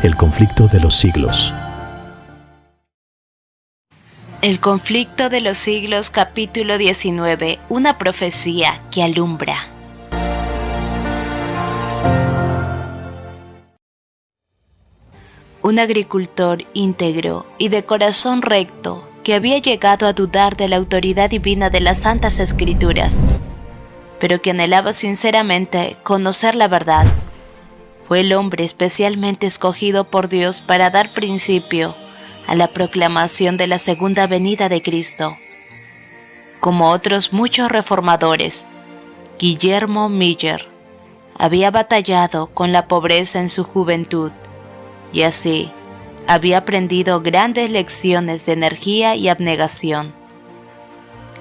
El conflicto de los siglos. El conflicto de los siglos, capítulo 19, una profecía que alumbra. Un agricultor íntegro y de corazón recto que había llegado a dudar de la autoridad divina de las Santas Escrituras, pero que anhelaba sinceramente conocer la verdad, fue el hombre especialmente escogido por Dios para dar principio a la proclamación de la segunda venida de Cristo. Como otros muchos reformadores, Guillermo Miller había batallado con la pobreza en su juventud y así había aprendido grandes lecciones de energía y abnegación.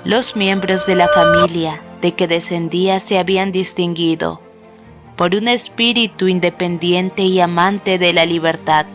Los miembros de la familia de que descendía se habían distinguido por un espíritu independiente y amante de la libertad,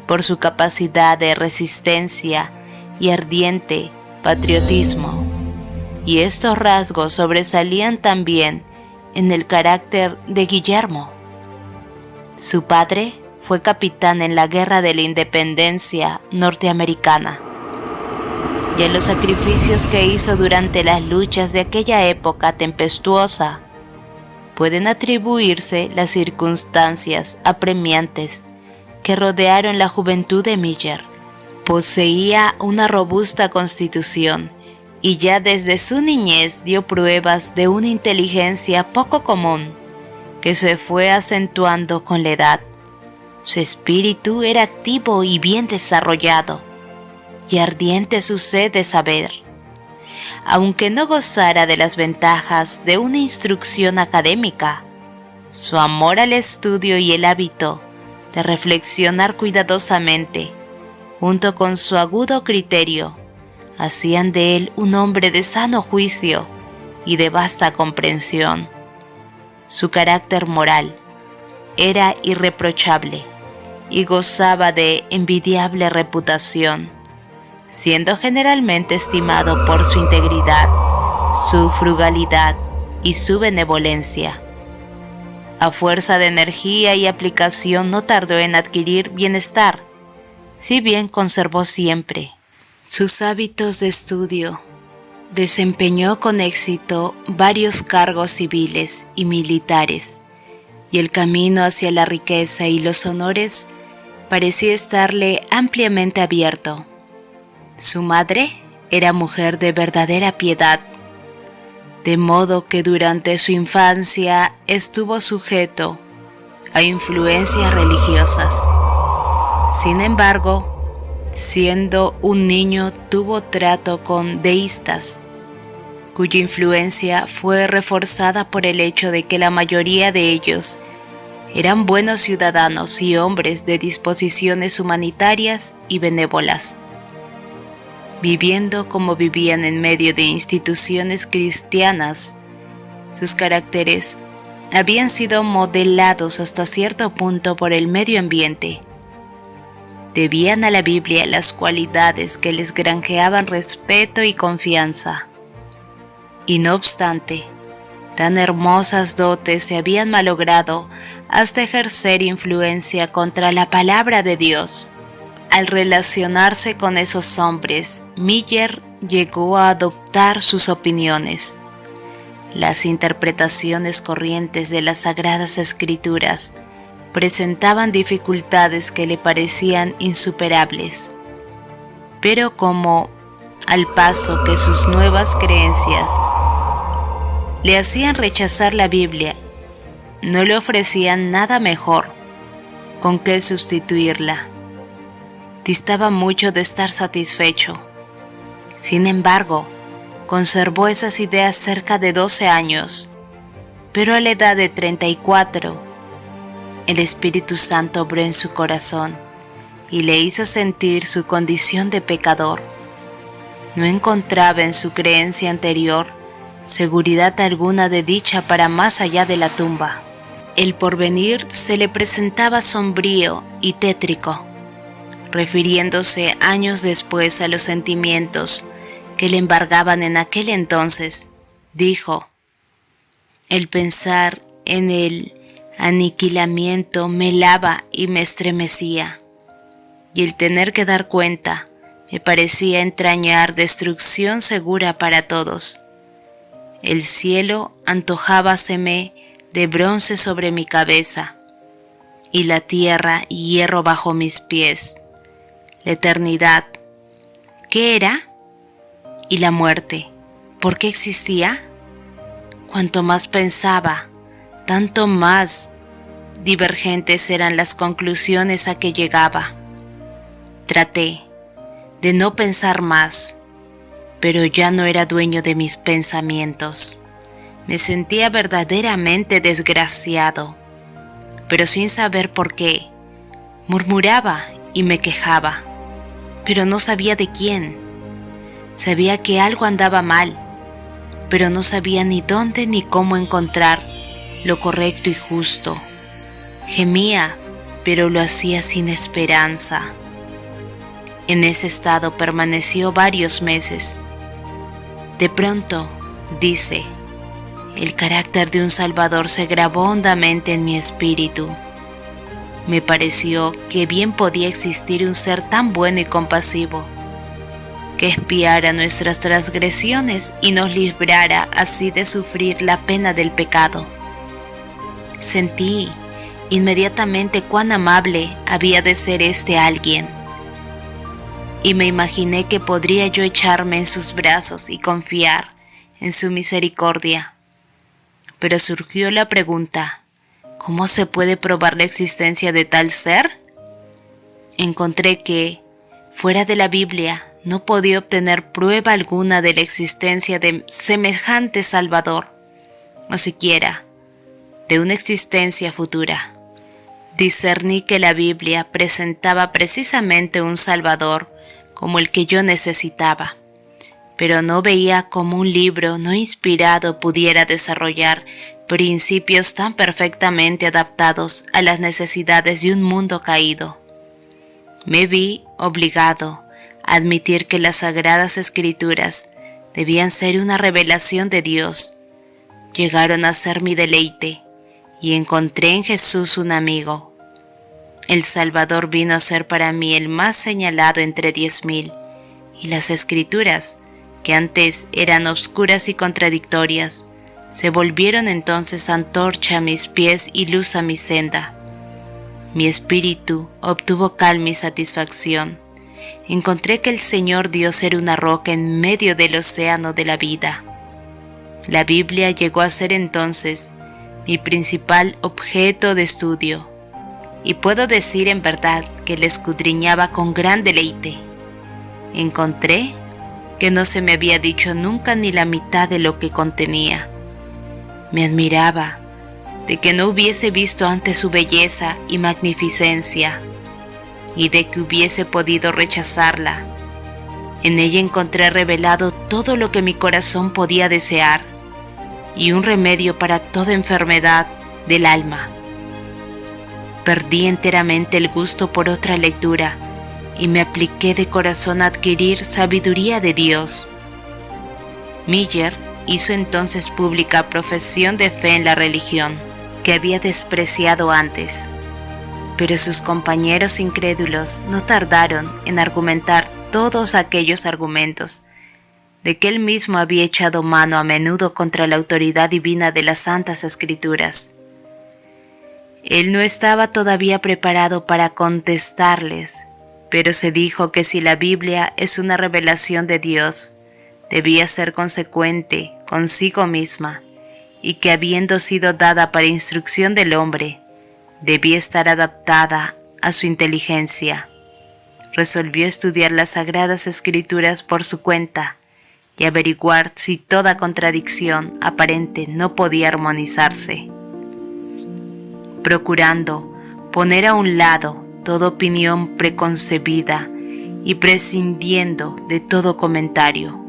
por su capacidad de resistencia y ardiente patriotismo, y estos rasgos sobresalían también en el carácter de Guillermo. Su padre fue capitán en la Guerra de la Independencia norteamericana, y en los sacrificios que hizo durante las luchas de aquella época tempestuosa, pueden atribuirse las circunstancias apremiantes que rodearon la juventud de Miller. Poseía una robusta constitución y ya desde su niñez dio pruebas de una inteligencia poco común que se fue acentuando con la edad. Su espíritu era activo y bien desarrollado, y ardiente su sed de saber. Aunque no gozara de las ventajas de una instrucción académica, su amor al estudio y el hábito de reflexionar cuidadosamente, junto con su agudo criterio, hacían de él un hombre de sano juicio y de vasta comprensión. Su carácter moral era irreprochable y gozaba de envidiable reputación, siendo generalmente estimado por su integridad, su frugalidad y su benevolencia. A fuerza de energía y aplicación no tardó en adquirir bienestar, si bien conservó siempre sus hábitos de estudio. Desempeñó con éxito varios cargos civiles y militares, y el camino hacia la riqueza y los honores parecía estarle ampliamente abierto. Su madre era mujer de verdadera piedad, de modo que durante su infancia estuvo sujeto a influencias religiosas. Sin embargo, siendo un niño tuvo trato con deístas, cuya influencia fue reforzada por el hecho de que la mayoría de ellos eran buenos ciudadanos y hombres de disposiciones humanitarias y benévolas. Viviendo como vivían en medio de instituciones cristianas, sus caracteres habían sido modelados hasta cierto punto por el medio ambiente. Debían a la Biblia las cualidades que les granjeaban respeto y confianza. Y no obstante, tan hermosas dotes se habían malogrado hasta ejercer influencia contra la palabra de Dios. Al relacionarse con esos hombres, Miller llegó a adoptar sus opiniones. Las interpretaciones corrientes de las Sagradas Escrituras presentaban dificultades que le parecían insuperables. Pero como, al paso que sus nuevas creencias le hacían rechazar la Biblia, no le ofrecían nada mejor con que sustituirla, distaba mucho de estar satisfecho. Sin embargo, conservó esas ideas cerca de 12 años, pero a la edad de 34, el Espíritu Santo obró en su corazón y le hizo sentir su condición de pecador. No encontraba en su creencia anterior seguridad alguna de dicha para más allá de la tumba. El porvenir se le presentaba sombrío y tétrico. Refiriéndose años después a los sentimientos que le embargaban en aquel entonces, dijo: el pensar en el aniquilamiento me helaba y me estremecía, y el tener que dar cuenta me parecía entrañar destrucción segura para todos. El cielo antojábaseme de bronce sobre mi cabeza, y la tierra hierro bajo mis pies. La eternidad, ¿qué era? Y la muerte, ¿por qué existía? Cuanto más pensaba, tanto más divergentes eran las conclusiones a que llegaba. Traté de no pensar más, pero ya no era dueño de mis pensamientos. Me sentía verdaderamente desgraciado, pero sin saber por qué. Murmuraba y me quejaba, pero no sabía de quién. Sabía que algo andaba mal, pero no sabía ni dónde ni cómo encontrar lo correcto y justo. Gemía, pero lo hacía sin esperanza. En ese estado permaneció varios meses. De pronto, dice, el carácter de un Salvador se grabó hondamente en mi espíritu. Me pareció que bien podía existir un ser tan bueno y compasivo, que expiara nuestras transgresiones y nos librara así de sufrir la pena del pecado. Sentí inmediatamente cuán amable había de ser este alguien, y me imaginé que podría yo echarme en sus brazos y confiar en su misericordia. Pero surgió la pregunta, ¿cómo se puede probar la existencia de tal ser? Encontré que, fuera de la Biblia, no podía obtener prueba alguna de la existencia de semejante Salvador, o siquiera de una existencia futura. Discerní que la Biblia presentaba precisamente un Salvador como el que yo necesitaba, pero no veía cómo un libro no inspirado pudiera desarrollar principios tan perfectamente adaptados a las necesidades de un mundo caído. Me vi obligado a admitir que las Sagradas Escrituras debían ser una revelación de Dios. Llegaron a ser mi deleite, y encontré en Jesús un amigo. El Salvador vino a ser para mí el más señalado entre 10,000, y las Escrituras, que antes eran obscuras y contradictorias, se volvieron entonces antorcha a mis pies y luz a mi senda. Mi espíritu obtuvo calma y satisfacción. Encontré que el Señor Dios era una roca en medio del océano de la vida. La Biblia llegó a ser entonces mi principal objeto de estudio, y puedo decir en verdad que la escudriñaba con gran deleite. Encontré que no se me había dicho nunca ni la mitad de lo que contenía. Me admiraba de que no hubiese visto antes su belleza y magnificencia, y de que hubiese podido rechazarla. En ella encontré revelado todo lo que mi corazón podía desear, y un remedio para toda enfermedad del alma. Perdí enteramente el gusto por otra lectura, y me apliqué de corazón a adquirir sabiduría de Dios. Miller hizo entonces pública profesión de fe en la religión, que había despreciado antes, pero sus compañeros incrédulos no tardaron en argumentar todos aquellos argumentos de que él mismo había echado mano a menudo contra la autoridad divina de las Santas Escrituras. Él no estaba todavía preparado para contestarles, pero se dijo que si la Biblia es una revelación de Dios, debía ser consecuente consigo misma, y que habiendo sido dada para instrucción del hombre, debía estar adaptada a su inteligencia. Resolvió estudiar las Sagradas Escrituras por su cuenta y averiguar si toda contradicción aparente no podía armonizarse, procurando poner a un lado toda opinión preconcebida y prescindiendo de todo comentario.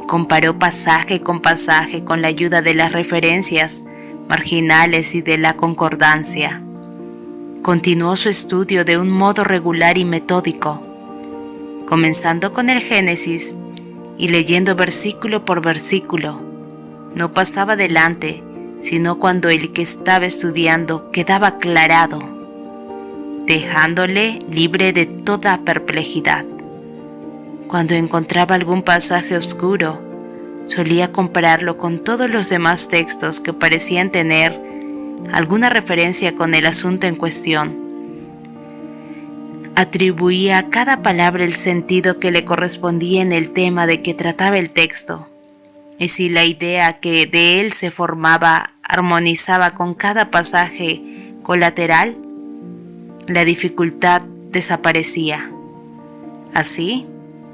Comparó pasaje con pasaje con la ayuda de las referencias marginales y de la concordancia. Continuó su estudio de un modo regular y metódico, comenzando con el Génesis y leyendo versículo por versículo. No pasaba adelante sino cuando el que estaba estudiando quedaba aclarado, dejándole libre de toda perplejidad. Cuando encontraba algún pasaje oscuro, solía compararlo con todos los demás textos que parecían tener alguna referencia con el asunto en cuestión. Atribuía a cada palabra el sentido que le correspondía en el tema de que trataba el texto, y si la idea que de él se formaba armonizaba con cada pasaje colateral, la dificultad desaparecía. Así,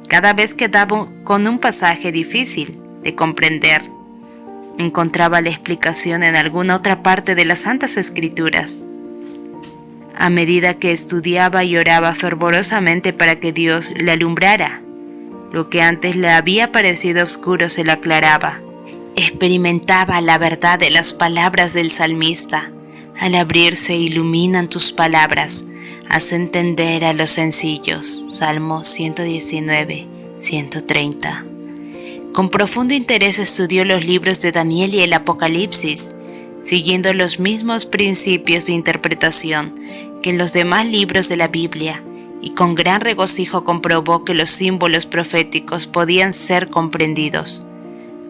cada vez que daba con un pasaje difícil de comprender, encontraba la explicación en alguna otra parte de las Santas Escrituras. A medida que estudiaba y oraba fervorosamente para que Dios le alumbrara, lo que antes le había parecido oscuro se le aclaraba. Experimentaba la verdad de las palabras del salmista. Al abrirse iluminan tus palabras, haz entender a los sencillos. Salmo 119, 130. Con profundo interés estudió los libros de Daniel y el Apocalipsis, siguiendo los mismos principios de interpretación que en los demás libros de la Biblia, y con gran regocijo comprobó que los símbolos proféticos podían ser comprendidos.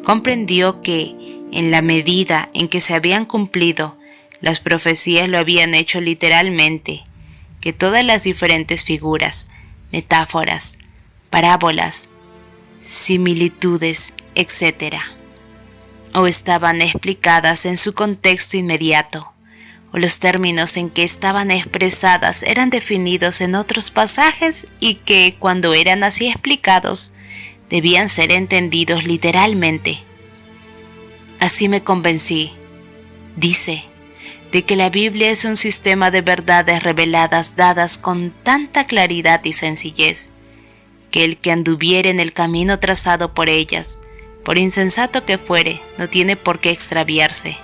Comprendió que, en la medida en que se habían cumplido, las profecías lo habían hecho literalmente, que todas las diferentes figuras, metáforas, parábolas, similitudes, etc., o estaban explicadas en su contexto inmediato, o los términos en que estaban expresadas eran definidos en otros pasajes y que, cuando eran así explicados, debían ser entendidos literalmente. Así me convencí, dice, de que la Biblia es un sistema de verdades reveladas dadas con tanta claridad y sencillez, que el que anduviere en el camino trazado por ellas, por insensato que fuere, no tiene por qué extraviarse.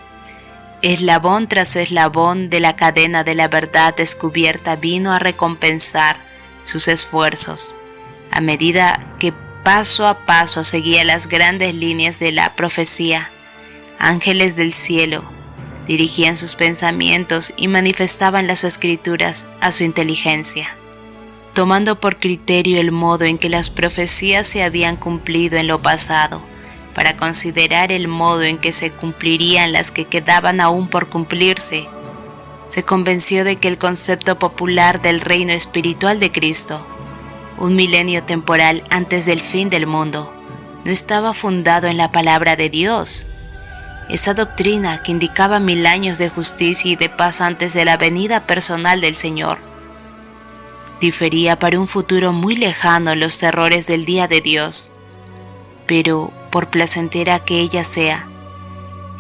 Eslabón tras eslabón de la cadena de la verdad descubierta vino a recompensar sus esfuerzos, a medida que paso a paso seguía las grandes líneas de la profecía. Ángeles del cielo dirigían sus pensamientos y manifestaban las escrituras a su inteligencia, tomando por criterio el modo en que las profecías se habían cumplido en lo pasado, para considerar el modo en que se cumplirían las que quedaban aún por cumplirse. Se convenció de que el concepto popular del reino espiritual de Cristo, un milenio temporal antes del fin del mundo, no estaba fundado en la palabra de Dios. Esa doctrina que indicaba 1000 años de justicia y de paz antes de la venida personal del Señor, difería para un futuro muy lejano los terrores del día de Dios, pero, por placentera que ella sea,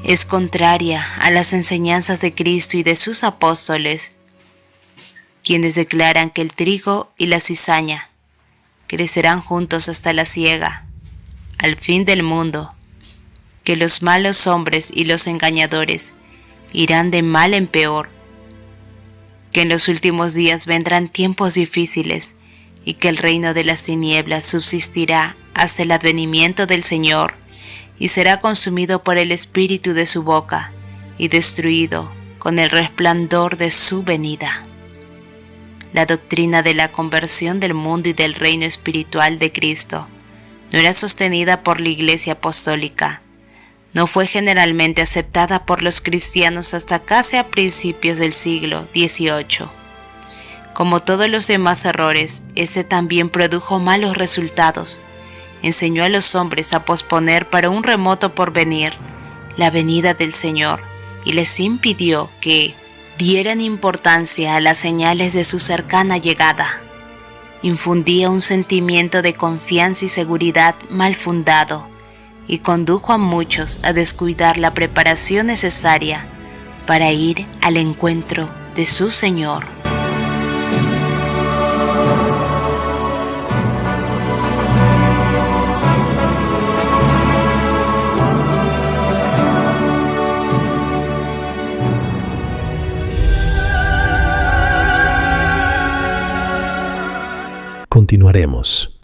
es contraria a las enseñanzas de Cristo y de sus apóstoles, quienes declaran que el trigo y la cizaña crecerán juntos hasta la siega, al fin del mundo, que los malos hombres y los engañadores irán de mal en peor, que en los últimos días vendrán tiempos difíciles y que el reino de las tinieblas subsistirá hasta el advenimiento del Señor y será consumido por el espíritu de su boca y destruido con el resplandor de su venida. La doctrina de la conversión del mundo y del reino espiritual de Cristo no era sostenida por la Iglesia Apostólica, no fue generalmente aceptada por los cristianos hasta casi a principios del siglo XVIII. Como todos los demás errores, este también produjo malos resultados. Enseñó a los hombres a posponer para un remoto porvenir la venida del Señor y les impidió que dieran importancia a las señales de su cercana llegada. Infundía un sentimiento de confianza y seguridad mal fundado y condujo a muchos a descuidar la preparación necesaria para ir al encuentro de su Señor. Continuaremos.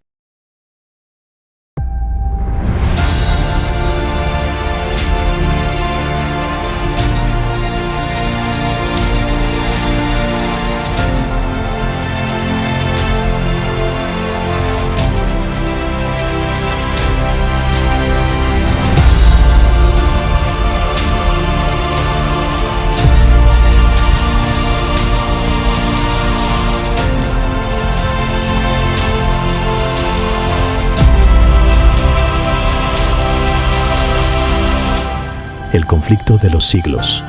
El conflicto de los siglos.